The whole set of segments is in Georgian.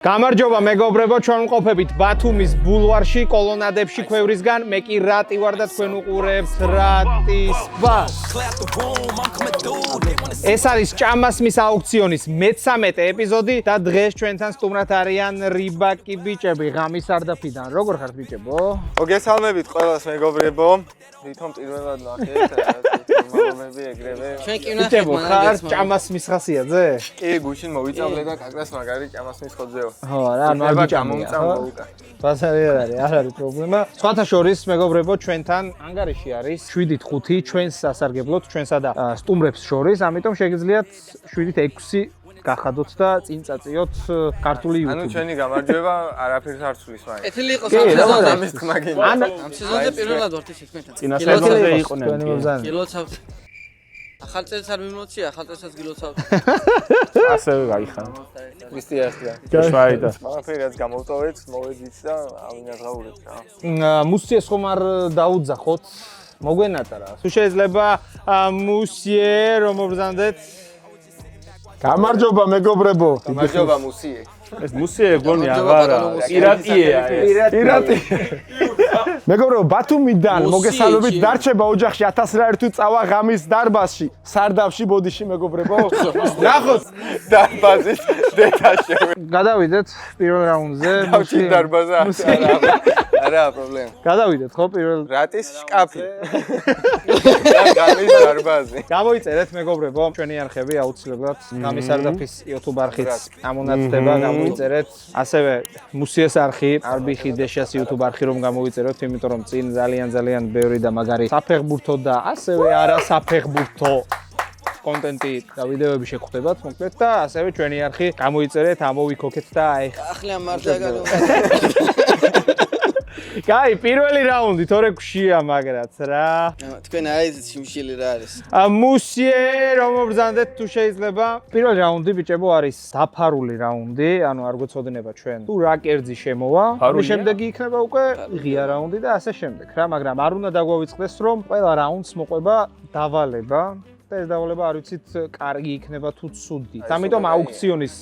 გამარჯობა მეგობრებო, ჩვენ ვყოფებით ბათუმის ბულვარში, კოლონადებში ქვევრისგან. მე კი რატი ვარ და თქვენ უყურებთ რატის ბას. ეს არის ჭამასმის აუქციონის მე-13 ეპიზოდი და დღეს ჩვენთან სტუმრად არიან რიბაკი ბიჭები ღამის სარდაფიდან. როგორ ხართ ბიჭებო? მოგესალმებით ყველას მეგობრებო. თვითონ პირველად ნახეთ მამები ეგრევე. ჩვენ კი ვნახეთ ხარ ჭამასმის ხასიათზე? კი, გუშინ მოვიწავლე და კაკრას მაგარი ჭამასმის ხოძეო. ხო, რა, არ ბიჭამია. ბაზარი არ არის პრობლემა. სხვათა შორის მეგობრებო, ჩვენთან ანგარიში არის 7-5 ჩვენს სასარგებლოდ, ჩვენსა და სტუმრებს შორის, ამიტომ შეგიძლიათ 7-6 გახადოთ და წინ წაწიოთ ქართული YouTube. ანუ ჩვენი გამარჯვება არაფერს არ ცვლის მაინც. ეთილი იყო სეზონზე ამის თქმა გინდა. ამ სეზონზე პირველად ვართ ისე თქვენთან. წინა სეზონზე იყვნენ. გილოცავთ. ახალ წელს არ მიმოწია, ახალ წელსაც გილოცავთ. ასევე გაიხან. მისთი ახლა. შვაიდა. ყველაფერს გამოვტოვეთ, მოვედით და ავინაზღაურეთ რა. მუსიეს ხომ არ დაუძახოთ? მოგვენატა რა. თუ შეიძლება მუსიე რომ მობრძანდეთ. გამარჯობა მეგობრებო. გამარჯობა მუსიე. ეს მუსიე გონი აღარა. პირატია ეს. პირატი. მეგობრებო, ბათუმიდან მოგესალმებით. დარჩება ოჯახში 1001 წავა ღამის დარბაზში, სარდაფში ბოდიში მეგობრებო. ნახოთ დარბაზის დეტაში. გადავიდეთ პირველ რაუნდზე. მუსიე დარბაზა არა პრობლემა. გადავიდეთ ხო პირველ რატის შკაფი. და გამის დარბაზი. გამოიწერეთ მეგობრებო, ჩვენი არხები აუცილებლად გამის სარდაფის YouTube არხიც ამონაცდება, გამოიწერეთ. ასევე მუსიეს არხი, არბიხი დეშას YouTube არხი რომ გამოიწეროთ, იმიტომ რომ წინ ძალიან ბევრი და მაგარი საფეხბურთო და ასევე არასაფეხბურთო კონტენტი და ვიდეოები შეგხვდებათ მოკლედ და ასევე ჩვენი არხი გამოიწერეთ, ამოვიქოქეთ და აი ახლა მარტო ეგარო. კაი, პირველი რაუნდი თორე გშია მაგრაც რა. თქვენ აიზეთ შიმშილი რა არის? მუსიე რომ მობრძანდეთ თუ შეიძლება. პირველი რაუნდი ბიჭებო არის დაფარული რაუნდი, ანუ არ გვეცოდინება ჩვენ. თუ რა კერძი შემოვა, ამის შემდეგი იქნება უკვე ღია რაუნდი და ასე შემდეგ რა, მაგრამ არ უნდა დაგვავიწყდეს რომ ყველა რაუნდს მოყვება დავალება. და ეს დავალება არ ვიცით კარგი იქნება თუ ცუდი. ამიტომ აუქციონის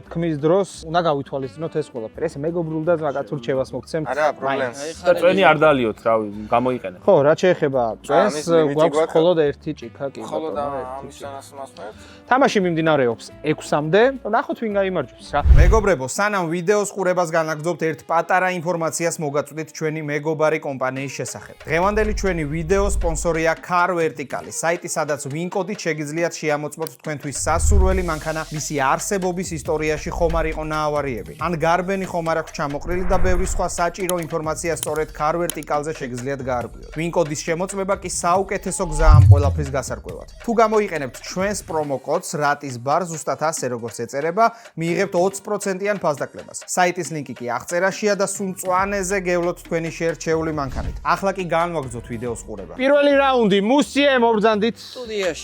თქმის დროს უნდა გავითვალისწინოთ ეს ყველაფერი. ესე მეგობრულ და მაგათურ რჩევას მოგცემთ. არა პრობლემა. და წვენი არ დალიოთ, რავი, გამოიყენეთ. ხო, რა შეეხება წვენს, გვაქვს მხოლოდ ერთი ჭიქა კი. მხოლოდ ამის თანასწორად. თამაში მიმდინარეობს 6-მდე. ნახოთ ვინ გაიმარჯვებს რა. მეგობრებო, სანამ ვიდეოს ყურებას განაგრძობთ, ერთ პატარა ინფორმაციას მოგაწვდით ჩვენი მეგობარი კომპანიის შესახებ. დღევანდელი ჩვენი ვიდეო სპონსორია Car Vertical, საიტი, სადაც კოდით შეგიძლიათ შეამოწმოთ თქვენთვის სასურველი მანქანა მისი არსებობის ისტორიაში ხომ არ იყო ნაავარიები. ან გარბენი ხომ არ აქვს ჩამოყრილი და ბევრი სხვა საჭირო ინფორმაცია სწორედ Car Vertical-ზე შეგიძლიათ გაარკვიოთ. ვინ კოდის შემოწმება კი საუკეთესო გზა ამ ყველაფრის გასარკვევად. თუ გამოიყენებთ ჩვენს პრომო კოდს RATIS BAR ზუსტად ასე როგორც ეწერება, მიიღებთ 20%-იან ფასდაკლებას. საიტის ლინკი კი აღწერაშია და სულ მწვანეზე გევლოთ თქვენი შერჩეული მანქანით. ახლა კი განვაგრძოთ ვიდეოს ყურება. პირველი რაუნდი, მუსიე მობრძანდით სტუდიაში.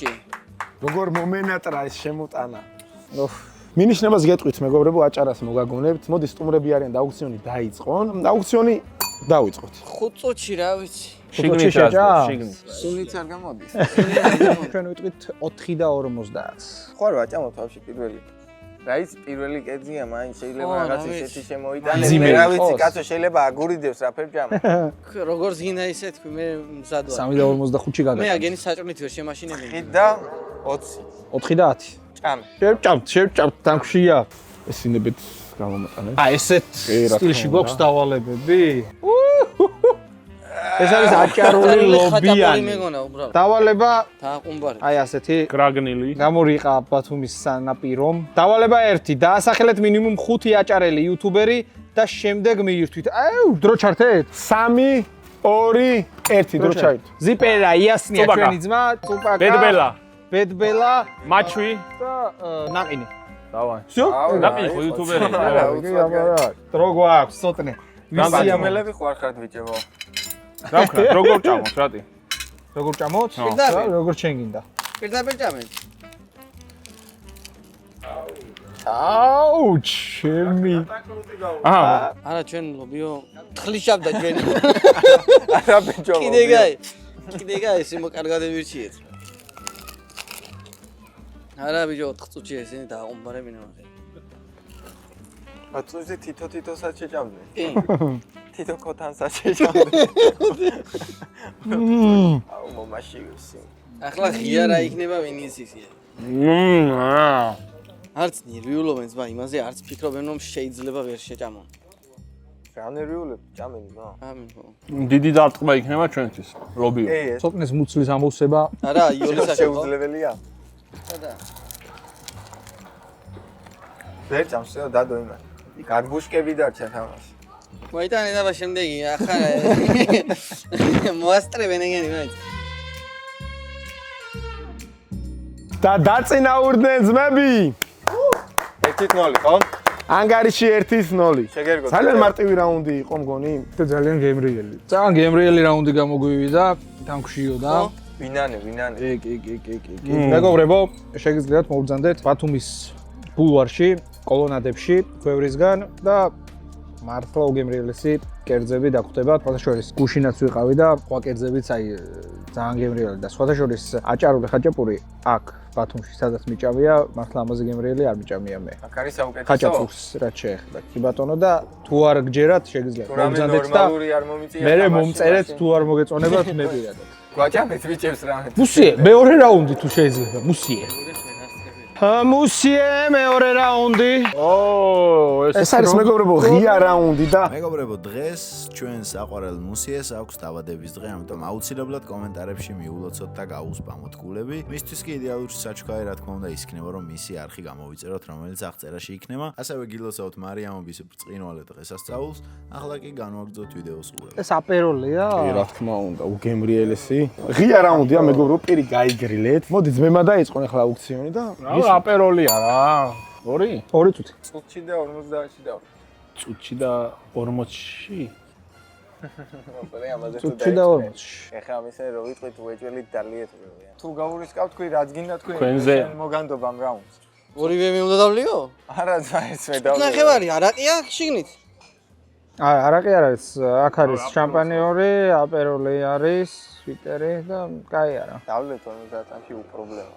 როგორ მომენატრა ეს შემოტანა. მინიშნებას გეტყვით მეგობრებო, აჭარას მოგაგონებთ. მოდი სტუმრები არიან და აუქციონი დაიწყონ. აუქციონი დავიწყოთ. 5 წუთში რა ვიცი. შიგნით შიგნით. სულიც არ გამოდის. ჩვენ ვიტყვით 4 და 50. ხო რა ვაჭამოთ თავში პირველი. რაიც პირველი კერძია, მაინც შეიძლება რაღაც ისეთი შემოიტანოს. რა ვიცი, კაცო შეიძლება აგურიდებს რა ფერჯამა. როგორც გინდა ისე თქვი, მე მზად ვარ. 3 და 45-ში მე გაგა. აგენი საჭმით ვერ შემაშინებინე. 9 და 20. 4 და 10. ჭამე. შევჭამთ, თანხშია. ესინებეთ გამომატანეთ. ესეთ სტილში გვაქვს დავალებები. ეს არის აჭარული ლობიანი. მეგონა უბრალოდ. დავალება დააყუმბარი. აი ასეთი კრაგნილი. გამორიყა ბათუმის სანაპირომ. დავალება 1, დაასახელეთ მინიმუმ 5 აჭარელი იუთუბერი და შემდეგ მიირთვით. დრო ჩართეთ? 3 2 1 დრო ჩაით. ზიპერა, იასნია ჩვენი ძმა, წუპაკა. ბედბელა, მაჩვი და ნაყინი. დავაი. всё? ნაყინი ხო იუთუბერი. დრო გვაქვს, ცოტნე. ვისიამელები ხوار ხართ ბიჭებო. რა ვქნა, როგორ ჭამოთ, რატი? როგორ ჭამოთ? როგორ შენ გინდა? პირდაპირ ჭამე. აუ, ჩემი. არა, ჩვენ ლობიო თხლიჩავდა ჩვენი. არა ბიჭო. კიდე გაი, სიმო კარგად მივირჩიეთ. არა ბიჭო, 4 წუთში ესენი დააყუმბარებინა. აწუზე თითო-თითოსაც შეჭამდი. კი. თითო ქოთანსაც შეჭამდი. აუ მომაშიოსი. ახლა ღია რა იქნება ვინიცისია. არც ნერვიულობენ ზმა იმაზე არც ფიქრობენ რომ შეიძლება ვერ შეჭამონ. რა ნერვიულებ ჭამენ რა. ამინ ხო. დიდი დარტყმა იქნება ჩვენთვის. რობიო. ცოტნეს მუცლის ამოვსება. არა, იოლისა შეუძლებელია. სადა. ვერ ჭამს რა დადო იმან. გარბუშკები დარჩა თამაში. მოიტანე და შემდეგი ახლა მოასტრებენ ეგენი მაინც. და დაწინაურდნენ ძმები. 1-0 ხო? ანგარიში 1-0. შეგერგოთ. ძალიან მარტივი რაუნდი იყო მგონი. და ძალიან გემრიელი. ძალიან გემრიელი რაუნდი გამოგვივიდა, თანქშიოდა. ვინანე. კი. მეგობრებო, შეგიძლიათ მოვბრძანდეთ ბათუმის ბულვარში, კოლონადებში, ქვევრისგან და მართლა უგემრიელესი კერძები დაგხვდებათ. სხვათა შორის გუშინაც ვიყავი და სხვა კერძებიც აი ძალიან გემრიელი და სხვათა შორის აჭარული ხაჭაპური აქ ბათუმში სადაც მიჭამია, მართლა ამაზე გემრიელი არ მიჭამია მე. აქ არის საუკეთესო. ხაჭაპურს რაც შეეხება. კი ბატონო და თუ არ გჯერათ შეგიძლიათ მოვბრძანდეთ და ნორმალური არ მომიწია. მე მომწერეთ თუ არ მოგეწონებათ მე პირადად. გვაჭამეთ ბიჭებს რამე. მუსიე, მეორე რაუნდი თუ შეიძლება, მუსიე. მუსიე, მეორე რაუნდი. ეს არის მეგობრებო ღია რაუნდი და მეგობრებო დღეს ჩვენ საყვარელ მუსიეს აქვს დაბადების დღე, ამიტომ აუცილებლად კომენტარებში მიულოცოთ და გაუსპამოთ გულები. მისთვის კი იდეალური საჩუქარი რა თქმა უნდა იქნება რომ მისი არხი გამოვიწეროთ, რომელიც აღწერაში იქნება. ასევე გილოცავთ მარიამობის ბრწყინვალე დღესასწაულს. ახლა კი განვაგრძოთ ვიდეოს ყურება. ეს აპეროლია? კი რა თქმა უნდა უგემრიელესი. ღია რაუნდია მეგობრებო პირი გაიგრილეთ. მოდი ძმებმა დაიწყონ ახლა აუქციონი და აპეროლია რა. 2 წუთი. წუთში და 50-ში და. წუთში და 40-ში. ოპერე ამაზე თუ წუთში და 40-ში. ეხლა ამისე რო ვიტყვით უეჭველით დალიეთებია. თუ გაურისკავთ თქვი რაც გინდა თქვი მოგანდობა ამ რაუნდს. ორივე მე უნდა დავლიო? არა ძაიც მე დავლიო. ნახევარი არაყია შიგნით. არაყი არ არის, აქ არის შამპანი 2, აპეროლი არის, სვიტერი და კაი არა. დავლეთ 50-ში უპრობლემა.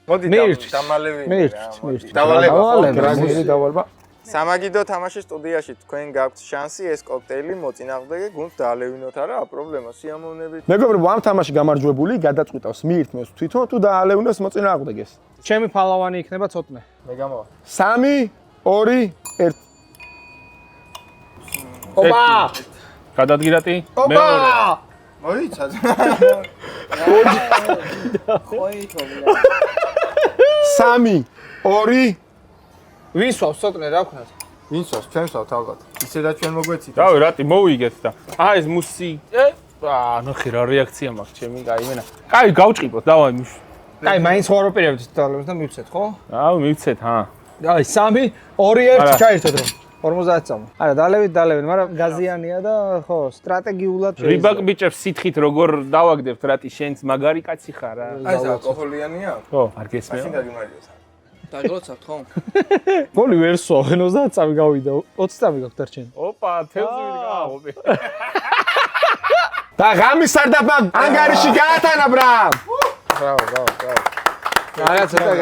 მოდი დამალევი. მივირთვით. დავალება. სამაგიდო თამაშის სტუდიაში თქვენ გაქვთ შანსი ეს კოქტეილი მოწინააღმდეგე გუნდს დაალევინოთ არა აპრობლემა სიამოვნებით. მეგობრებო ამ თამაში გამარჯვებული გადაწყვიტავს მიირთმევს თვითონ თუ დაალევნოს მოწინააღმდეგეს. ჩემი ფალავანი იქნება ცოტნე. მე გამოვა. 3 2 1 ოპა! გადადგირატი? მეორე. მოიცა. ხოითობია. 3 2 ვისვავს ცოტნე რა ვქნათ? ვინცოს ჩვენს ვთ ალბათ. ისე და ჩვენ მოგვეცით. რავი, რატი მოვიგეთ და. ეს მუსი. ნახე რა რეაქცია მაქვს ჩემი, კაი მენა. კაი, გავჭყიფოთ, დავაი მის. კაი, მაინც ვაროპერებთ თვალებს და მივცეთ, ხო? რავი, მივცეთ, ჰა. აი 3 2 1 ჩაერთოთ რომ 50 წამო. არა, დალევით, მაგრამ გაზიანია და ხო, სტრატეგიულად რიბაკ ბიჭებს სითხით როგორ დავაგდებთ, რატი შენც მაგარი კაცი ხარ რა. აი ეს ალკოჰოლიანია? ხო, არ გესმეო. მაშინ დაგიმარიოს. დაგლოცავთ ხო? გოლი ვერ სვა, 50 წამი გავიდა, 20 წამი გაქვს დარჩენი. ოპა, თევზივით გავაყოფე. და ღამის სარდაფმა ანგარიში გაათანა ბრა. ბრავო. რა ცოტა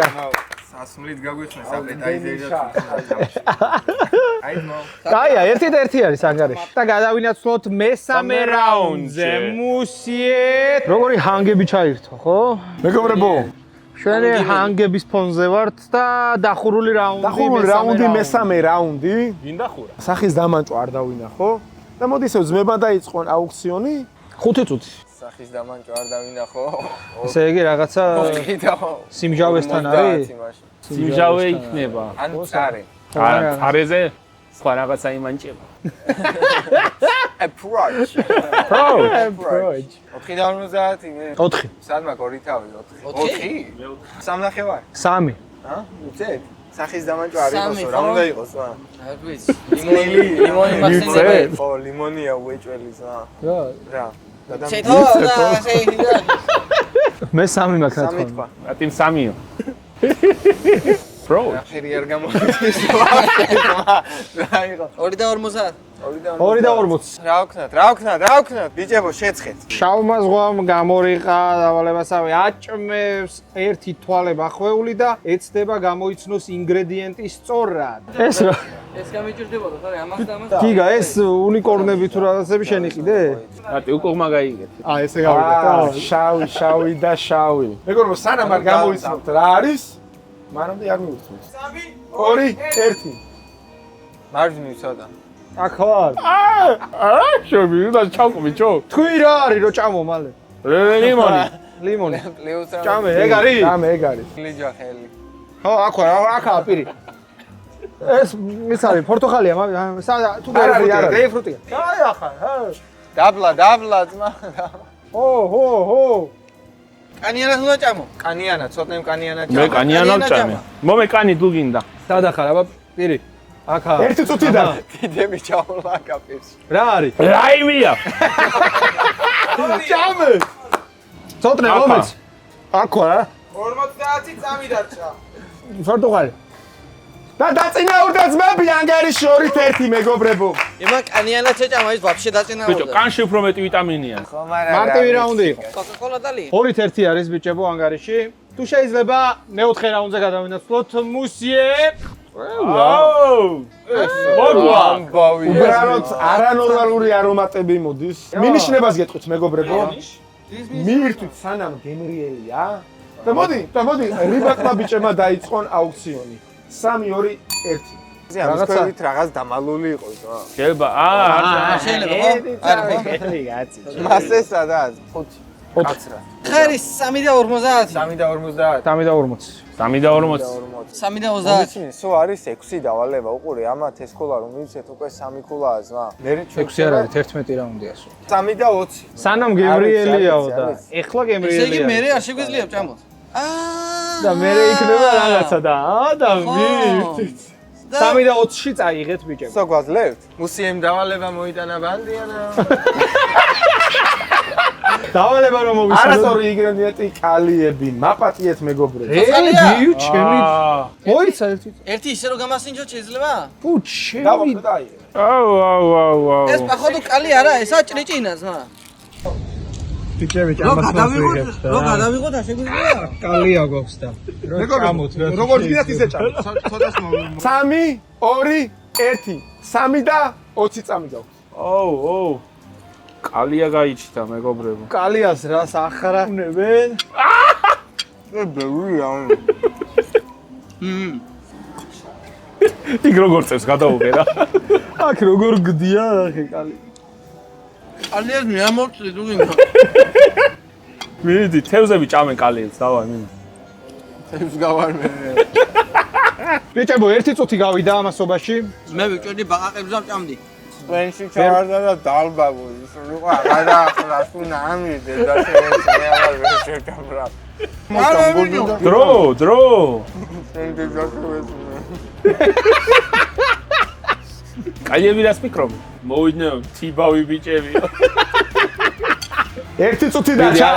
სასმლით გაგვიხსნეს აპეტაიზერად. აი მო. კაია, 1-1 არის ანგარიში. და გადავინაცვლოთ მესამე რაუნდზე. მუსიე. როგორი ჰანგები ჩაირთო, ხო? მეგობრებო ჩვენი ჰანგების ფონზე ვართ და დახურული რაუნდი. მესამე რაუნდი. გინდა ხურა. სახის დამანჭვა არ დავინახო და მოდი ისევ ძმებმა დაიწყონ აუქციონი 5 წუთი. სახის დამანჭვა არ დავინახო. ესე იგი რაღაცა სიმჟავესთან არის? სიმჟავე იქნება. ან წარე. არეზე სხვა რაღაცა იმანჭება. Approach. Approach. 4-50 4. სადმა გორი თავი 4? 3.5. 3. ჰა? უცეთ? სახის დამანჭვა არ იყოსო, რა უნდა იყოს რა? არ ვიცი. ლიმონი მაქსიმალია. ხო, ლიმონია უეჭველი რა. რა. შეთო მე 3 მაქვს რა თქმა უნდა. რატი 3-ო? Approach. ხერი არ გამოდის რა იყო 2.50. 2 და 40. რა ვქნათ ბიჭებო შეცხეთ შავმა ზღვამ გამორიყა დავალებასავე აჭმევს ერთი თვალე მახვეული და ეცდება გამოიცნოს ინგრედიენტი სწორად. ეს რა? ეს გამიჭირდებოდა, ხარ ამას და ამას. გიგა ეს უნიკორნები თუ რაღაცები შენი კიდე? რატი უკუღმა გაიგეთ. ესე გავიგეთ. შავი და შავი. მეგობრებო, სანამ არ გამოიცნობთ რა არის, მანამდე არ მივუძღვით. 3, 2, 1. მარჯვნივ ცოტა აქ ვარ. შობი, უნდა ჩავყობიჩო. თქვი რა არის რო ჭამო მალე? ლიმონი. პლუს ჭამე, ეგ არის? ჭამე, ეგ არის. ლიჯა ხელი ხო, აქ ვარ, აქაა პირი. ეს ის არის პორტოხალია, სადა თუ გეიფრუტია. აი ახლა, დაბლა ძმა ჰო. კანიანას უნდა ჭამო. კანიანა ცოტნე კანიანა მე კანიანად ჭამე. მომე კანი თუ გინდა. სადა ხარ, აბა პირი. აქაა. ერთი წუთიდან. დიდები ჩავლა კაფეში რა არის? რაიმია. ჭამე. ცოტნე მომეც. აქ ვარ. 50 წამი დარჩა პორტოხალი. და დაწინაურდა ძმები ანგარიშორით ერთი მეგობრებო. იმა კანიანას ეჭამა ის ვაფშე ბიჭო, დაწინაურდა. კანში უფრო მეტი ვიტამინია. ხო მაგრამ მარტივი რაუნდი იყო. კოკაკოლა დალი. 2-1 არის ბიჭებო ანგარიში. თუ შეიძლება მე-4 რაუნდზე გადავინაცვლოთ მუსიე. აუ! მოგვა. უბრალოდ არანორმალური არომატები მოდის. მინიშნებას გეტყვით მეგობრებო. მიირთვით სანამ გემრიელია. და მოდი, რიბაკმა ბიჭებმა დაიწყონ აუქციონი. 3, 2, 1. რაღაცით რაღაც დამალული იყოს რა შეიძლება. შეიძლება ხო? არა. მასე სადაც 5 კაცრა ხარი 3.50. 3.50 3 და 40. 3.30. სულ არის 6 დავალება უყურე ამათ ეს ქულა რომ ვიცით უკვე 3 ქულაა ზმა მე 6 არ არის 11 რაუნდია სულ. 3 და 20 სანამ გემრიელიაო და ეხლა ესე იგი გემრიელია. მე არ შეგვიძლია ჭამოთ. და მე იქნება რაღაცა და და მიირთვით. 3 და 20-ში წაიღეთ ბიჭებო. სო გვაძლევთ მუსიემ დავალება მოიტანა ბანდიანა დავალება რომ მოვისურვოთ. არასწორი ინგრედიენტი კალიები, მაპატიეთ მეგობრებო. გიუ ჩემი. მოიცა ერთი. ერთი ისე რომ გამასინჯოთ შეიძლება? ფუ ჩემი. დავახვდეთ აი. აუ. ეს походу კალი არა, ესა ჭრიჭინა ზმა. ბიჭები ჭამას მოიღებს და. რო გადავიღოთ არ შეგვიძლია? კალია გვაქვს და. ჭამოთ რა. როგორ გინდათ ისე ჭამოთ. 3, 2, 1. 3 და 20 წამი გაქვს. აუ. კალია გაიჩიტა მეგობრებო. კალიას რას ახრავნებენ? იქ როგორ წევს გადაუღე რა. აქ როგორ გდია ახე კალი. კალიას მე ამოვწი თუ გინდა. მიდი, თევზები ჭამენ კალიებს, დავაი მიდი. ეს გავარმე ბიჭებო, 1 წუთი გავიდა ამასობაში. მე ვიჭერდი ბაყაყებს და ვჭამდი. სპენში ჩავარდა და დალბაბო ის იყო გადაახლა სუნა ამიდე და შეიძლება აღარ შეჭამრა დრო. შეიძლება ჯოქოს კალიები რას ფიქრობ? მოვიდნენ თიბავი ბიჭები. 1 წუთი დარჩა.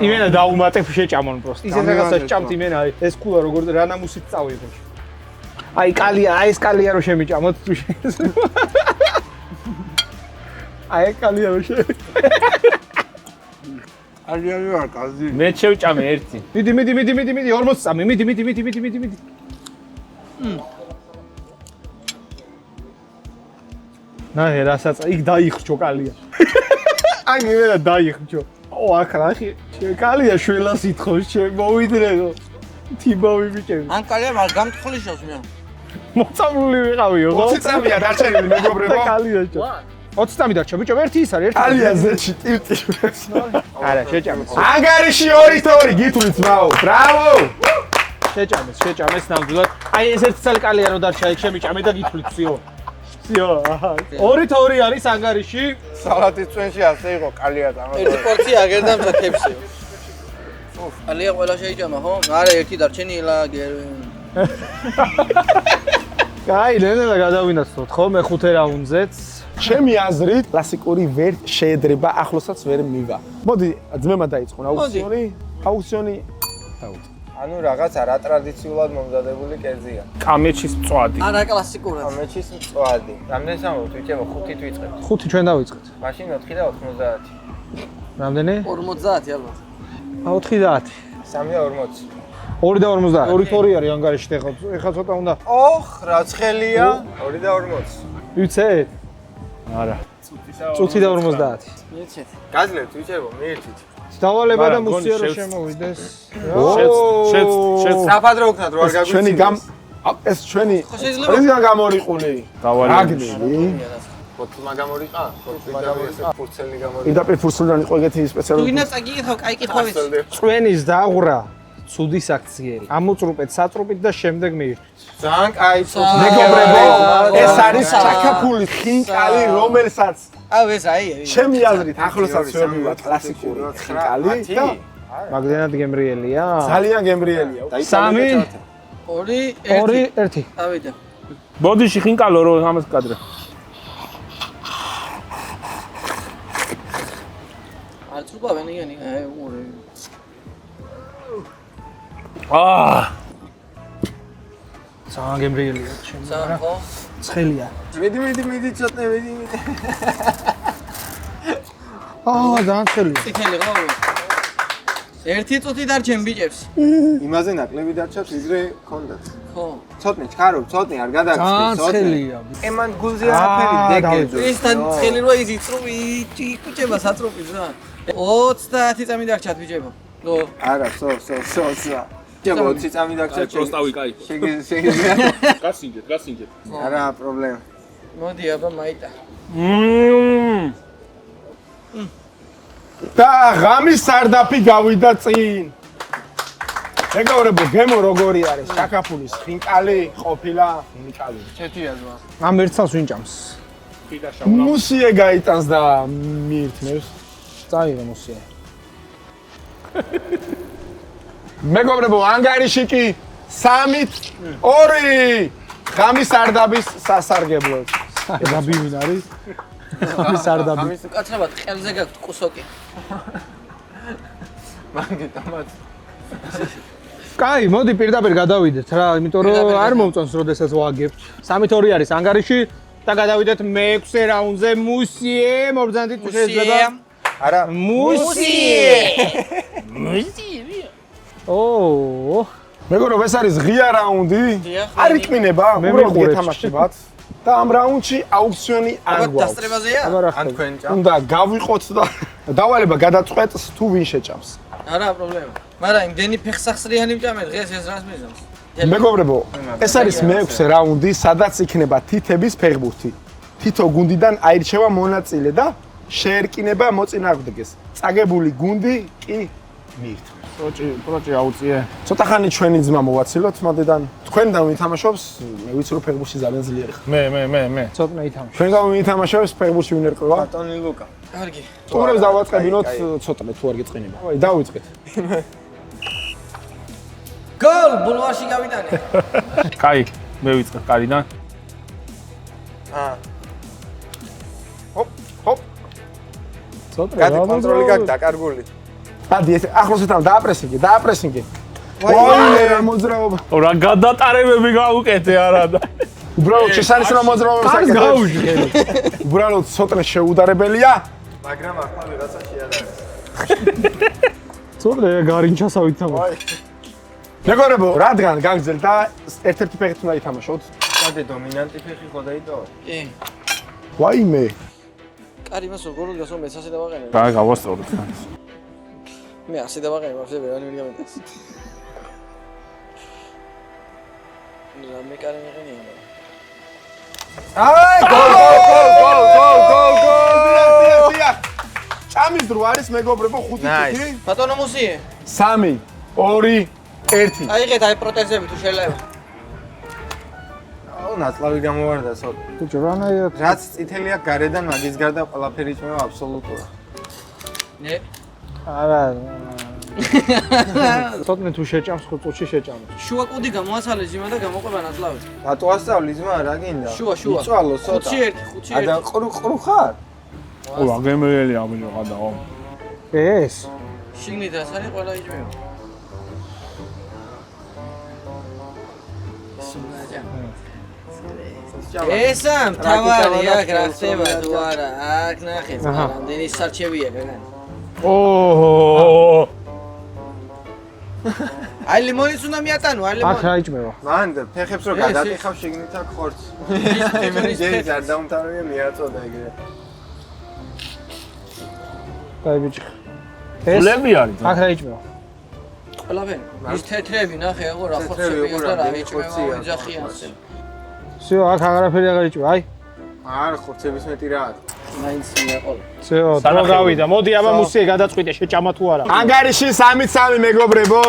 იმენა დაუმატებ შეჭამონ პროსტ. ისეთ რაღაცას ჭამთ იმენა ეს ქულა როგორ რანამუსით წავიღო. აი კალია, აი ეს კალია რო შემიჭამოთ თუ შეიძლება. აი კალია რო შე. ალიანი არ კაზი მე შევჭამე ერთი. მიდი 40 წამი, მიდი. ნაი რასაც იქ დაიხრჩო კალია. აი მერე დაიხრჩო. ო აქ რახი კალია შველას ითხოვს შემოვიდრეო. თიბავი ბიჭები. ან კალია მაგ გამთხოლიშავს მე. მოწამლული ვიყავიო, ხო? 20 წამია დარჩენილი მეგობრებო. კალიაჭო. 20 წამი დარჩა, ბიჭო, ერთი ის არის, ერთი. კალიაზეში ტივტი. არა, შეჭამეს. ანგარიში 2-2 გითვლით ძმაო. ბრავო! შეჭამეს ნამდვილად. აი ეს ერთი წელი კალია რო დარჩა, იქ შემიჭამე და გითვლით, სიო. აჰა. 2-2 არის ანგარიში. სალათის წვენში ასე იყო კალია ერთი დამატება პორცია აგერდამცა ქებსიო. კალია ყველა შეიჭამა, ხო? არა, ერთი დარჩენილა გერ. კაი, ნელა გადავინაცვლოთ, ხო? მე-5 რაუნდზეც. ჩემი აზრით, კლასიკური ვერ შეედრება, ახლოსაც ვერ მივა. მოდი, ძმებმა დაიწყონ აუქციონი. აუქციონი. ანუ რაღაც არა ტრადიციულად მომზადებული კერძია. კამეჩის მწვადი. არა კლასიკურად. ამეჩის მწვადი. რამდენი სამოთ ვიჭება 5-ით ვიწყებთ. 5 ჩვენ დავიწყეთ. მაშინ 4 და 90. რამდენი? 50 ალბათ. 4 და 10. 3 და 40. 2 და 50. 2 არის ანგარიში ეხლა ცოტა უნდა. ოხ, რა ცხელია? 2 და 40. ვიცით? არა. წუთი და 50. მიცეთ. გაძლევთ ვიჭებო, მიერთით. დავალება და მაგრამ მუსია რომ გონი შემოვიდეს. შეც საფადრო ვქნათ რო არ გაგვიცინდეს. ჩვენი ეს ჩვენი შეიძლება. პრეზიდენტ გამორიყული. დავალება. აგნელი. ფოთლმა გამორიყა? ფოთლმა გამორიყა? ფურცელი გამორიყა? პირდაპირ ფურსულიდან იყო ეგეთი თუ სპეციალური. ვინაც წაგიგეთო, კაი კითხვით. წვენის დაღვრა ცუდის აქციერი. ამოწრუპეთ საწრუპით და შემდეგ მიირთვით. ძალიან კაი ცოტა. მეგობრებო, ეს არის ჩაკაფულის ხინკალი, რომელსაც აუ ეს აი. ჩემი აზრით ახლოსაც ვერმივად კლასიკური ხინკალი და მაგდენად გემრიელია? ძალიან გემრიელია. 3 2 2 1. ავიდა. ბოდიში ხინკალო რომ ამას კადრე. არ წუპა ვენიანი, აი უყურე. ძალიან გემრიელია ჩემი. სამ ხო? ცხელია. მიდი ცოტა მიდი. ძალიან ცხელია. წითელი ხო? ერთი წუთი დარჩენ ბიჭებს. იმაზე ნაკლები დარჩათ, ვიდრე გქონდათ. ხო. ცოტნე ჩქარო, ცოტნე არ ძალიან გადაგწყვეტ, ცოტნე. ცხელია. ემან გულზე არაფერი დეგეძო. ეს თან წელი რო იზი წრუპი, ჭიკუჭება საწრუპი რა. 30 წამი დარჩათ ბიჭებო. ნო, არა, სო. ჯებო 20 წამი დაგჭირ. პროსტავი კაი. შეგიძლია. გასინჯეთ. არა, პრობლემა. მოდი აბა მაიტა. და ღამის სარდაფი გავიდა წინ. მეგობრებო, გემო როგორი არის? ჩაკაფულის ხინკალი ყოფილა უნიკალური. ჩეთია ზღვა. ამ ერთს ვინჭამს. მუსიე გაიტანს და მიირთმევს. წაიღე მუსია. მეგობრებო, ანგარიში კი 3-2 ღამის სარდაფის სასარგებლოდ. სარდაბი ვინ არის? ღამის სარდაბი. კაცრებად ყელზე გაქვთ კუსოკი. მაგიტომაც. კაი, მოდი პირდაპირ გადავიდეთ რა, იმიტომ რომ არ მომწონს როდესაც ვაგებთ. 3-2 არის ანგარიში და გადავიდეთ მე-6 რაუნდზე. მუსიე, მობრძანდით შეიძლება. არა, მუსიე. ო, მეგობრებო, ეს არის ღია რაუნდი. არ იკმინება, უბრალოდ გეთამაშებათ. და ამ რაუნდში აუქციონი არ აბა გვაქვს. დასწრებაზეა? აბა რა ან ხდება? თქვენ ჭამ. უნდა გავიყოთ და დავალება გადაწყვეტს თუ ვინ შეჭამს. არა პრობლემა. მაგრამ იმდენი ფეხსახსრიანი ვჭამე დღეს ეს რას მიზანს? მეგობრებო, ეს არის მე-6 რაუნდი, სადაც იქნება თითების ფეხბურთი. თითო გუნდიდან აირჩევა მონაწილე და შეერკინება მოწინააღმდეგეს. წაგებული გუნდი კი მიირთმევს. პროჭი აუწიე. ცოტა ხანი ჩვენი ძმა მოვაცილოთ მოდიდან. თქვენთან ვითამაშობს, მე ვიცი რომ ფეხბურთში ძალიან ძლიერი ხარ. მე. ცოტნე ითამაშ. ჩვენგან ვითამაშობს ფეხბურთში ვინ ერკვევა? ბატონი ლუკა. კარგი. სტუმრებს დავაწყებინოთ ცოტა თუ არ გეწყინება. აი, დავიწყეთ. გოლ ბულვარში გავიტანე. კაი, მე ვიწყე კარიდან. ჰოპ. ცოტნე გადი კონტროლი გაქვს დაკარგული. ადი ეს ახლოს ეთამ დააპრესინგი. ვაი, რა მოძრაობა. რა გადატარებები გავუკეთე არა და. უბრალოდ შესანიშნავ მოძრაობებს არის გაუჟღე. უბრალოდ ცოტნე შეუდარებელია. მაგრამ ახლა ვიღაცა შეადარეს. ცოტნე გარინჩასავით თამაშ. მეგობრებო, რადგან გაგრძელ და ერთ-ერთი ფეხით უნდა ითამაშოთ. კადე დომინანტი ფეხი ხო დაიტოვა? კი. ვაიმე. კარი მას როგორ გასო მე 100 დავაყენე. რა გავასწოროთ. მე 100 დავაყენე, ვაფშე ვერანი ვერ გამეტეს. მე კარი მიყენია. აი, გოლ! ჭამის დრო არის მეგობრებო 5-5. ბატონო მუსიე. 3 2 1. აიღეთ აი პროტეზები თუ შეიძლება. აუ, ნაცლავი გამოვარდა სულ. ბიჭო, რანაირად რაც წითელი აქვს გარედან, მაგის გარდა ყველაფერი იჭმევა აბსოლუტურად. ნე. არა. ცოტნე თუ შეჭამს, ხო წუთში შეჭამს. შუა კუდი გამოაცალე ჯიმა და გამოყვება ნაცლავი. რატო ასწავლი ძმა, რა გინდა? შუა. იწვალო ცოტა. 5-1. ადა ყრუ ხარ? ო, აგემრიელი ამიჯო გადაო. ეს შიგნით ეს არის ყველა იჭმევა. ესა მთავარი აქ რა ხდება თუ არა აქ ნახეთ რამდენი სარჩევია რა ოჰ აი ლიმონიც უნდა მიატანო აი ლიმონი აქ რა იჭმევა მან ფეხებს რო გადატეხავ შეგნით აქ ხორცს იმედი არ დაუმთავრებია მიაწოდა ეგრე კაი ბიჭი ფლები არის აქ რა იჭმევა ყველაფერი ის თეთრები ნახე აღო რა ხორცებია და რა იჭმევა ოჯახიან ასე всё აქ აღარაფერი აღარ იჭმევა აი არ ხორცების მეტი რა მაინც მეყოლა всё დრო გავიდა მოდი აბა მუსიე გადაწყვიტე შეჭამა თუ არა ანგარიში 3-3 მეგობრებო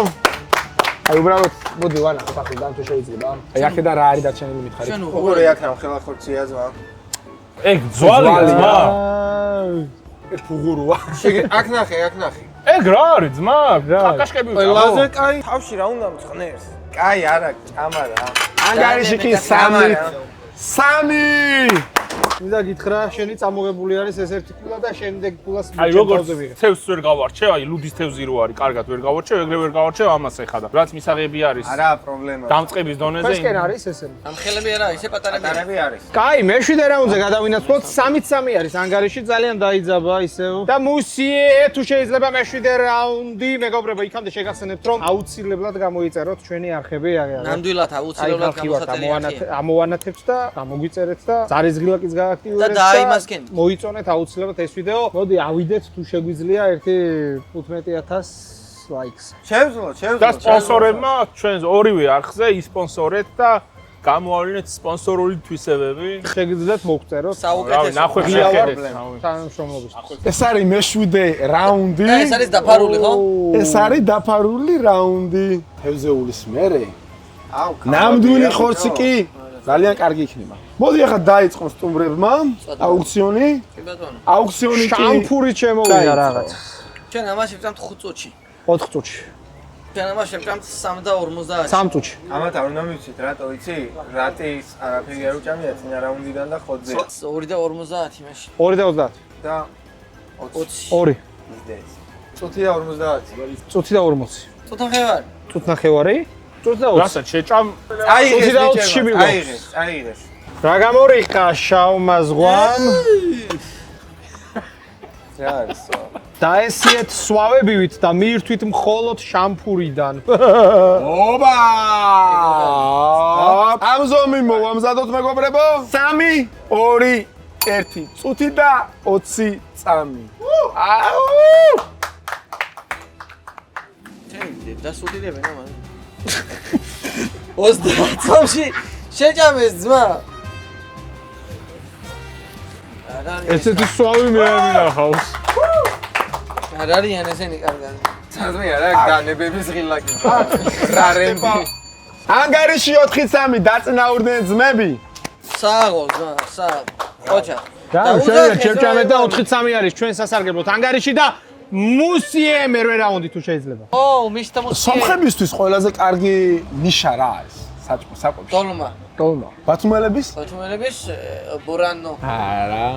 აი უბრალოდ მოდი ვანახო პახიდან თუ შეიძლება აი აქედან რა არის დარჩენილი მითხარი როგორი აქ ნახელა ხორცია ზმა ეგ ძვალია ძმა ეს ფუღუროა აქ ნახე ეგ რა არის ძმა კაკაშკები ყველაზე კაი თავში რა უნდა მწყნეს კაი არა ჭამა რა ანგარიში კი 3 მინდა გითხრა შენი წამოღებული არის ეს ერთი ფულა და შემდეგ ფულას აი როგორც თევზს ვერ გავარჩევ აი ლუდის თევზი რო არის კარგად ვერ გავარჩევ ეგრე ვერ გავარჩევ ამას ეხადა რაც მისაღები არის არა პრობლემა დამწყების დონეზე ესკენ არის ესენი ამ ხელები არა ისე პატარები არის კაი მეშვიდე რაუნდზე გადავინაცვლოთ 3-3 არის ანგარიში ძალიან დაიძაბა ისევ და მუსიე თუ შეიძლება მეშვიდე რაუნდი მეგობრებო იქამდე შეგახსენებთ რომ აუცილებლად გამოიწეროთ ჩვენი არხები ნამდვილად აუცილებლად გამოსაწერი ამოვანათებთ და გამოგვიწერეთ და ზარიზღილაკიც და დაიმასკენ მოიწონეთ აუცილებლად ეს ვიდეო მოდი ავიდეთ თუ შეგვიძლია ერთი 15000 ლაიქს შევძლოთ და სპონსორებმა ჩვენს ორივე არხზე ისპონსორეთ და გამოავლინეთ სპონსორული თვისებები შეგიძლიათ მოგწეროთ საუკეთესო ნახვე შეხედეთ თანამშრომლობის ეს არის მეშვიდე რაუნდი და ეს არის დაფარული ხო ეს არის დაფარული რაუნდი თევზეულის მერე აუ ნამდვილი ხორცი კი ძალიან კარგი იქნება მოდი ახლა დაიწყო სტუმრებმა აუქციონი კი ბატონო აუქციონი კი შამპური შემოვიდა რაღაც ჩვენ ამაში ვწამთ 5 წუთში 4 წუთში ჩვენ ამაში ვწამთ 3 და 50 3 წუთში ამათ არ უნდა მივცით რატო იცი რატის არაფერი არ უჭამია წინა რაუნდიდან და ხოძე 2 და 50 იმაში 2 და 30 და 20 2 ისდეც წუთი და 50 წუთი და 40 წუთა ხევარი წუთ ნახევარი წუთ და 20 რასაც შეჭამ წუთი და 20-ში მიგვაქვს. აიღეს რა გამორიხა შავმა ზღვამ რა არის დაესიეთ სვავებივით და მიირთვით მხოლოდ შამფურიდან ობა ამზომი მოვამზადოთ მეგობრებო 3 2 1 წუთი და 20 წამი აუ და სუდიდებენ ამან 30 წამში შეჭამეს ძმა ესეთი სვავი მე არ მინახავს არ არიან ესენი კარგად ძმე არა განებების ღილაკი რარემბი ანგარიში 4-3 დაწნაურდნენ ძმები სააღო ძმა სააღო ოჩა და შეიძლება შევჭამეთ და 4-3 არის ჩვენ სასარგებლოდ ანგარიში და მუსიე მერვე რაუნდი თუ შეიძლება ო მიშთა მუსიე სომხებისთვის ყველაზე კარგი ნიშა რა არის საჭმო საკვებში დოლმა დოლმა ბათუმელების ბათუმელების ბურანო არა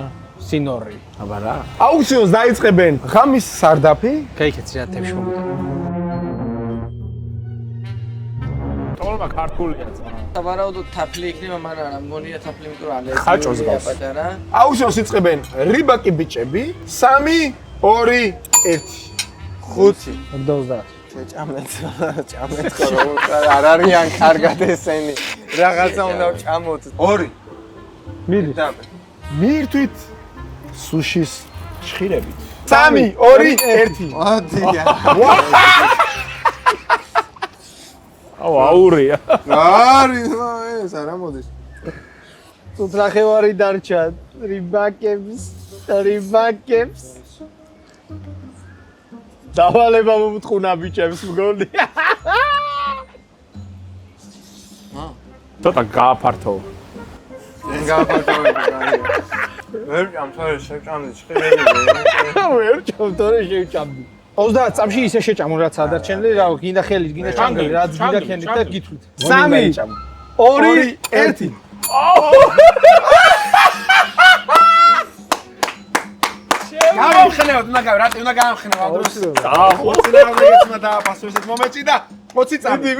სინორი აბა რა აუქციონს დაიწყებენ ღამის სარდაფი გაიქეც რა თემში მომიდა თოლმა ქართულია ძმა საბარაუდო თაფლი იქნება მაგრამ არა მგონია თაფლი იმიტომ რომ ალერგია ხაჭოს გავს. პატარა აუქციონს იწყებენ რიბაკი ბიჭები 3 2 1 5 30 შეჭამეთ ხო არ არიან კარგად ესენი რაღაცა უნდა ვჭამოთ 2 მიდი მიირთვით სუშის ჭხირებით 3 2 1 მოდია აუ აურია არის ეს არა მოდის წუთ ნახევარი დარჩა რიბაკებს დავალება მომთხუნა ბიჭებს მგონი ცოტა გააფართო ეს გააფართოვები ვერ ამთავრე შეჭამდი ჭხირები ვერ ჩავდორე შევჭამდი 30 წამში ისე შეჭამო რაც ადარჩენილი რა გინდა ხელით გინდა ჩანგელი რაც გინდა ქენით და გითვლით 3 2 1 გამხნევთ მაგა რატი უნდა გამხნევ ამ დროს აუცილებლად აუცილებლად ეგეც უნდა დააფასო ესეთ მომენტში და 20 წამი.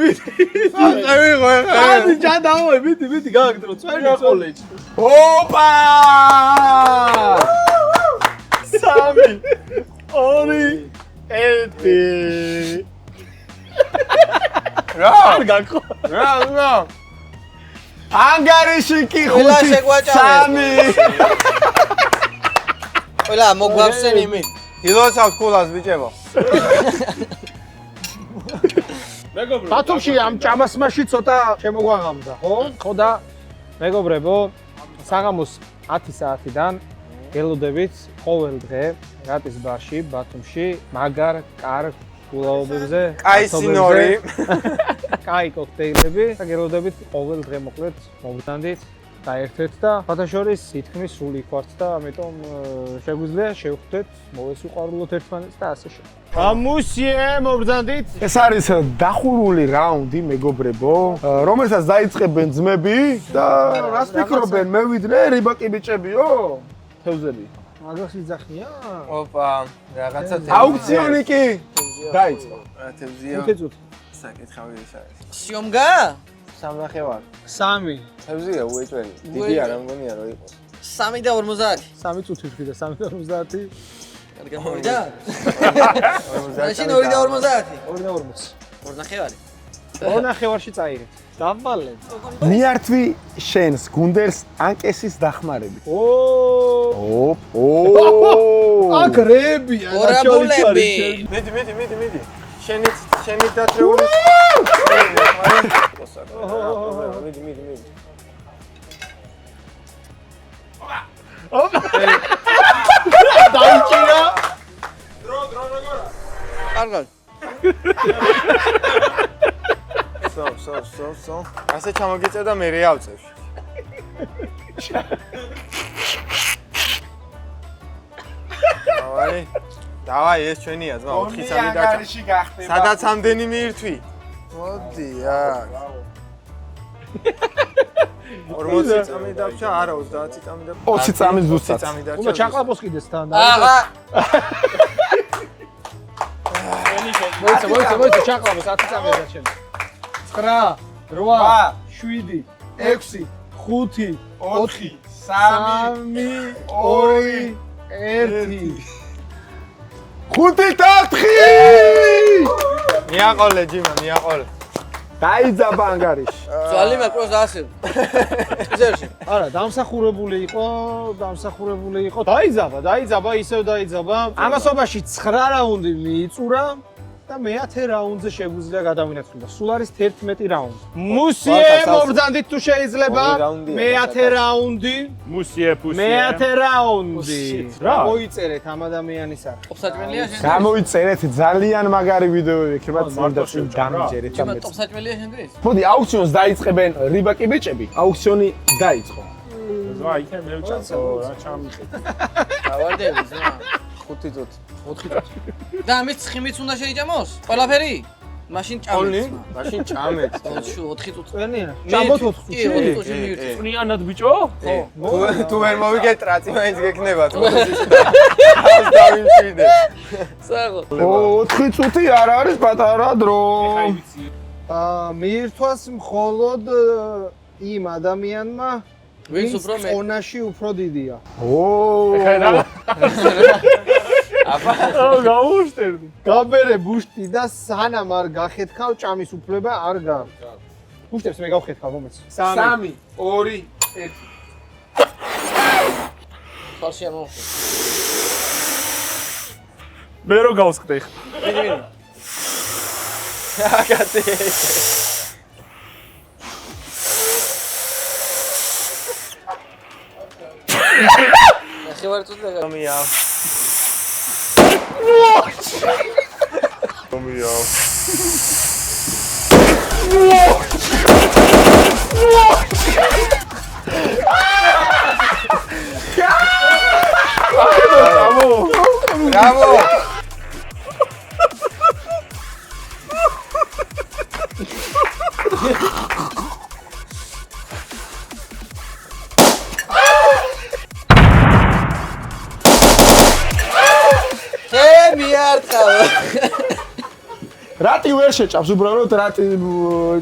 წავიღო ეხლა. ადი ჯანდაო, მიდი, გააგდრო, წვენი კოლეჯი. ოპა! 3 2 1 რა გაკო. რა ანგარიში კი ყველა 5 შეგვაჭამეს. ყველა მოგვახსენ იმით. ილოცავთ კულას ბიჭებო. ბათუმში ამ ჭამასმაში ცოტა შემოგვაღამდა, ხო? ხო და მეგობრებო, საღამოს 10 საათიდან გელოდებით ყოველ დღე რატის ბარში ბათუმში მაგარ კარგ გულაობებზე, კაი სინორი. კაი კოქტეილები და გელოდებით ყოველ დღე მოკლედ მოვდანდით და ერთ-ერთ და ფათაშორის სითქმის სული ქვართ და ამიტომ შეგვიძლია შევხვდეთ, მოვესიყვარულოთ ერთმანეთს და ასე შემდეგ. ამუსიე მოვდანდით. ეს არის დახურული რაუნდი, მეგობრებო, რომელსაც დაიწყებენ ძმები და რას ფიქრობენ, მე ვიდრე რიბაკი ბიჭებიო? თევზები. მაგას იძახია? ოპა, რაღაცა აუქციონი კი დაიწყო. თევზია. 5 წუთი. საკითხავი ის არის. სიომგა? 3.5. 3 თევზია უეჭველი. დიდი არ მგონია რომ იყოს. 3 და 50. 3 წუთი ვხიდა 3 და 50. კარგი მოვიდა. მაშინ 2 და 50. 2 და 40. 2 ნახევარი. 2 ნახევარში წაიღეთ. დავალეთ. მიართვი შენს გუნდელს ანკესის დახმარებით. ო! აგრებია ორაბულები. მიდი. შენით დაწეული. მიდი. დაიჭირა. კარგად. სო. ასე ჩამოგიწევ და მე რეავწევ. დავაი, ეს ჩვენია ძმა, 4 წამი დაჭა. სადაც ამდენი მიირთვი? მოდი, აქ. 40 წამი დაჭა, არა 30 წამი და 20 წამი ზუსტად. 20 წამი დაჭა. უნდა ჩაყლაპოს კიდე თან და აღა. მოიცა ჩაყლაპოს 10 წამი დაჩენე. 9 8 7 6 5 4 3 2 1 მიაყოლე ჯიმა, მიაყოლე. დაიძაბა ანგარიში. ძალი მეკროს დაასებ. ზერში. არა, დამსახურებული იყო. დაიძაბა, ისევ დაიძაბა. ამასობაში 9 რაუნდი მიიწურა და მე-10 რაუნდზე შეგვიძლია გადავინაცვლა. სულ არის 11 რაუნდი. მუსიე მოვძანდით თუ შეიძლება. მე-10 რაუნდი. მუსიე პუსიე. მე-10 რაუნდი. რა მოიწერეთ ამ ადამიანის არ. ტოპსაჭმელია შენ. გამოიწერეთ ძალიან მაგარი ვიდეოები იქნება წმინდა წინ დამიჯერეთ ჯიმა ამეთ. ტოპსაჭმელია შენ დღეს? მოდი აუქციონს დაიწყებენ რიბაკი ბიჭები. აუქციონი დაიწყო. ზა იქნებ მე ვჭამსო რა ჩამიხეთ. დავარდები ზმა. 5 წუთი. 4 წუთი. და ამის ცხიმიც უნდა შეიჭამოს? ყველაფერი? მაშინ ჭამეთ. მაშინ ჭამეთ. 4 წუთი. წვენია. ჭამოთ 4 წუთი. 4 წუთი მივირთე. წვნიანად ბიჭო? თუ ვერ მოვიგე ტრაცი მაინც გექნება თუ. ას დავიმშვიდე. საღო. 4 წუთი არ არის პატარა დრო. მიირთვას მხოლოდ იმ ადამიანმა ვინც უფრო მე. ყონაში უფრო დიდია. ეხლა გაუშტერდი. გაბერე ბუშტი და სანამ არ გახეთქავ ჭამის უფლება არ გაქვს. ბუშტებს მე გავხეთქავ მომეც. 3 2 1 ხალხი ამოხდა. მე რო გავსხდე ეხლა. მიდი. აკაცი. ნახევარი წუთი და რომია. Bravo! რატი ვერ შეჭამს უბრალოდ რატი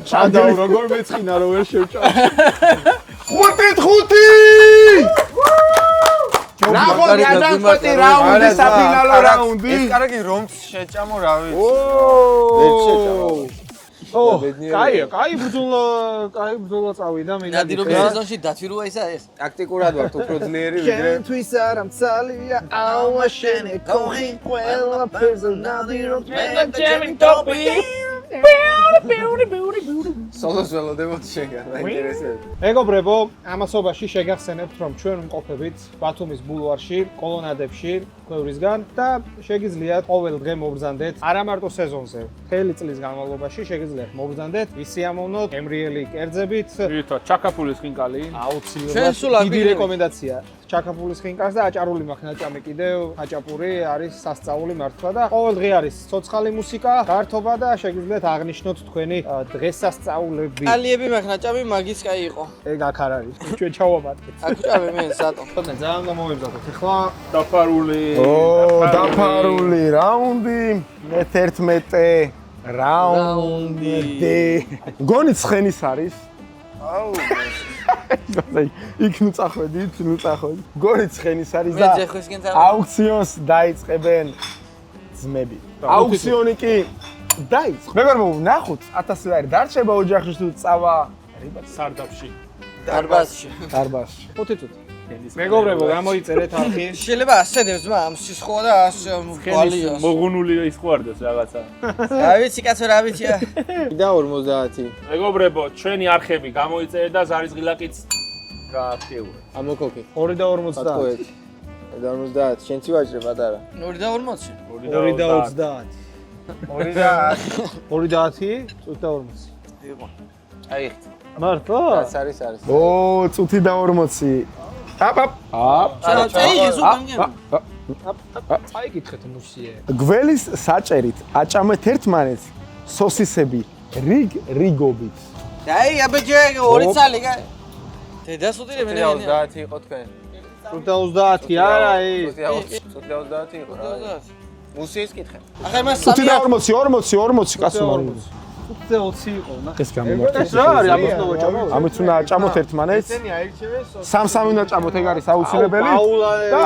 ჩანდაო როგორ მეცხინა რომ ვერ შევჭამს 5-5 ნახო გადავწყვეტი რაუნდი საფინალო რაუნდი ეს კარგი რომს შეჭამო რა ვიცი კაი ბრძოლა წავიდა მე ნადი რომ სეზონში დათვირუა ისა ეს ტაქტიკურად ვართ უფრო ძლიერი ვიდრე თვის არ ამცალია აუაშენე კოხი ყველა პერსონაჟი რომ სოლოს ველოდებოდ შეგან დაინტერესებს მეგობრებო, ამასობაში შეგახსენებთ, რომ ჩვენ ვმყოფებით ბათუმის ბულვარში, კოლონადებში, ქვევრისგან და შეგიძლიათ ყოველ დღე მობრძანდეთ არა მარტო სეზონზე, მთელი წლის განმავლობაში შეგიძლიათ მობრძანდეთ ისიამოვნოთ ემრიელი კერძებით. თვითონ ჩაკაფულის ხინკალი. აუცილებლად დიდი რეკომენდაცია. ჩაკაფულის ხინკალს და აჭარული მაქვს ნაჭამი კიდევ, აჭაპური არის სასწაული მართლა და ყოველ დღე არის ცოცხალი მუსიკა, გართობა და შეგიძლიათ აღნიშნოთ თქვენი დღესასწაულები. ალიები მაქვს ნაჭამი მაგის კაი იყო ეგ აქ არ არის. ჩვენ ჩავამატეთ. აქ ჭამე მე სატო ძალიან გამოვებზადოთ. ეხლა დაფარული. დაფარული რაუნდი მე-11 რაუნდი. გონი ცხენის არის? აუ იქ ნუ წახვედით, ნუ წახვედით. გონი ცხენის არის მე და ძეხვისკენ აუქციონს დაიწყებენ ძმები. აუქციონი კი დაიწყო. მეგობრებო, ნახოთ 1000 ლარი დარჩება ოჯახში თუ წავა სარდაფში. დარბაზში დარბაზში. 5 წუთი. მეგობრებო, გამოიწერეთ არხი. შეიძლება ასედებს მა ამ სისხოა და ასე გვალია მოღუნული ის ხوارდეს რაღაცა. რა ვიცი კაცო რა ვიცია და 50 მეგობრებო, ჩვენი არხები გამოიწერეთ და ზარისღილაკიც გააქტიურეთ. ამოკოკი 2 და 50. და 50 შენც ვაჭრე პატარა 2 და 40 2 და 30. 2 და 2 და 10, 5 და 40. იყო აი მართლა? არის ო, წუთი და 40. აპ წაიკითხეთ მუსიე. გველის საჭერით აჭამეთ ერთმანეთს სოსისები რიგობით. აი აბეჯე 2 წალი კაი დედას უდირე მე 30 იყო თქვენ 5 და 30 არა ის. 30 იყო რა მუსიის კითხე ახლა მას წუთი და 3 40 კაცო. 5 და 20 იყო ნა. ეს გამომართვა. ეს რა არის ამას უნდა ვაჭამო? ამით უნდა აჭამოთ ერთმანეთს. სამ-სამი უნდა ჭამოთ, ეგ არის აუცილებელი. და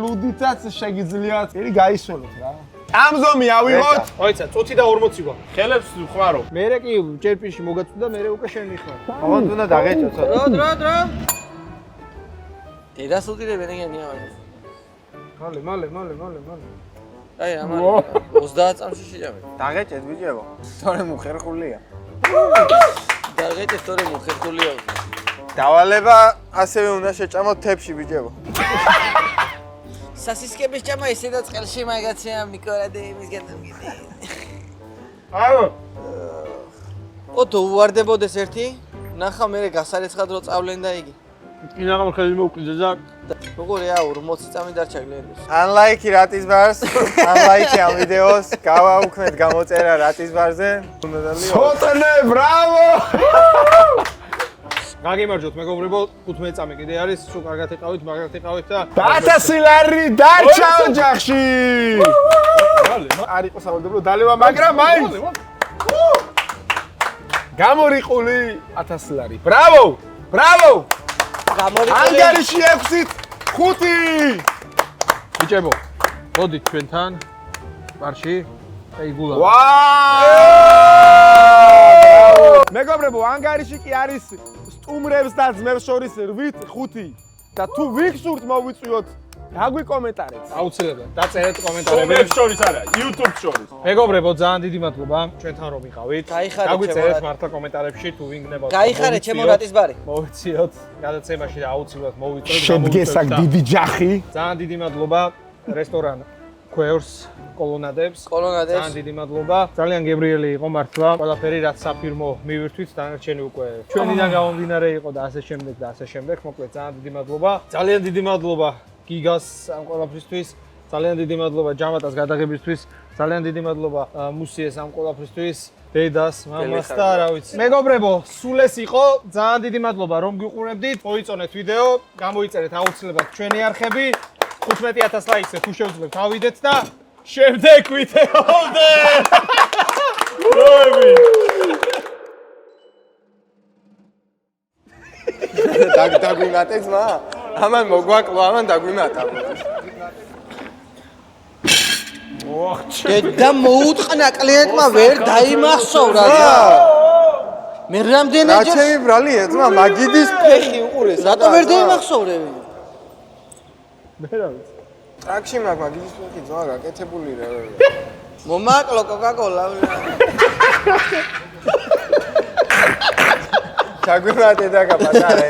ლუდითაც შეგიძლიათ. ერი გაისვენოთ რა. ამზომი ავიღოთ. ოიცა, წუთი და 40 გვა. ხელებს ვხმარო. მერე კი ჯერპიში მოგაწვდა, მერე უკვე შენ მიხარ. აღარ უნდა დაგეჭო ცოტა დრო დედას უდირე მე ნიგენია მალე. აი ამან 30 წამში შეჭამე დაგეჭეთ ბიჭებო თორე მუხერხულია დაგეჭე თორე მუხერხულია დავალება ასევე უნდა შეჭამოთ თებში ბიჭებო სასისკების ჭამა ისე და წყელში მაგაცია მიკორადე იმისგან დამგიდე აო ოდო უვარდებოდეს ერთი ნახა მე გასარეცხად რო წავლენ და იგი ინაღამ ხელი მოვკვიდე და როგორია 40 წამი დარჩა გლენდის unlike რატის ბარს unlike ამ ვიდეოს გავაუქმეთ გამოწერა რატის ბარზე უნდა დალიო ცოტნე ბრავო გაგიმარჯოთ მეგობრებო 15 წამი კიდე არის სულ კარგად იყავით მაგათ იყავით და 1000 ლარი დარჩა ოჯახში არ იყო სავალდებულო დალევა მაგრამ მაინც გამორიყული 1000 ლარი ბრავო ანგარიში 6-ით 5 ბიჭებო მოდით ჩვენთან ბარში აი გულა ვაუ მეგობრებო ანგარიში კი არის სტუმრებს და ძმებს შორის 8-5 და თუ ვიხსურთ მოვიწვიოთ დაგვიკომენტარეთ აუცილებლად დაწერეთ კომენტარები სტუმრებს შორის არა YouTube შორის მეგობრებო ძალიან დიდი მადლობა ჩვენთან რომ იყავით გაიხარეთ დაგვიწერეთ მართლა კომენტარებში თუ ვინ გნებავთ გაიხარეთ ჩემო რატის ბარი მოვიწიოთ გადაცემაში და აუცილებლად მოვიწვიოთ შედგესაკ დიდი ჯახი ძალიან დიდი მადლობა რესტორან ქვევრს კოლონადებს ძალიან დიდი მადლობა ძალიან გებრიელი იყო მართლა ყველაფერი რაც საფირმო მივირთვით დანარჩენი უკვე ჩვენიდან გამომდინარე იყო და ასე შემდეგ მოკლედ ძალიან დიდი მადლობა ძალიან დიდი მადლობა გიგას ამ ყველაფრისთვის ძალიან დიდი მადლობა ჯამატას გადაღებისთვის ძალიან დიდი მადლობა მუსიეს ამ ყველაფრისთვის დედას მამას და რა ვიცი მეგობრებო სულ ეს იყო ძალიან დიდი მადლობა რომ გიყურებდით მოიწონეთ ვიდეო გამოიწერეთ აუცილებლად ჩვენი არხები 15000 ლაიქზე თუ შევძლებთ ავიდეთ და შემდეგ ვიდეომდე დაგვიმატე ძმა? ამან მოგვაკლო, ამან დაგვიმატა. და მოუტყნა კლიენტმა ვერ დაიმახსოვრა რა. მე რამდენჯერ ჩემი ბრალია ძმა, მაგიდის ფეხი უყურეს. რატო ვერ დაიმახსოვრები? მე რა ვიცი. ტრაქში მაგ მაგიდის ფეხი ძმა გაკეთებული რა. მომაკლო კოკაკოლა. დაგვიმატე და გაპატარა.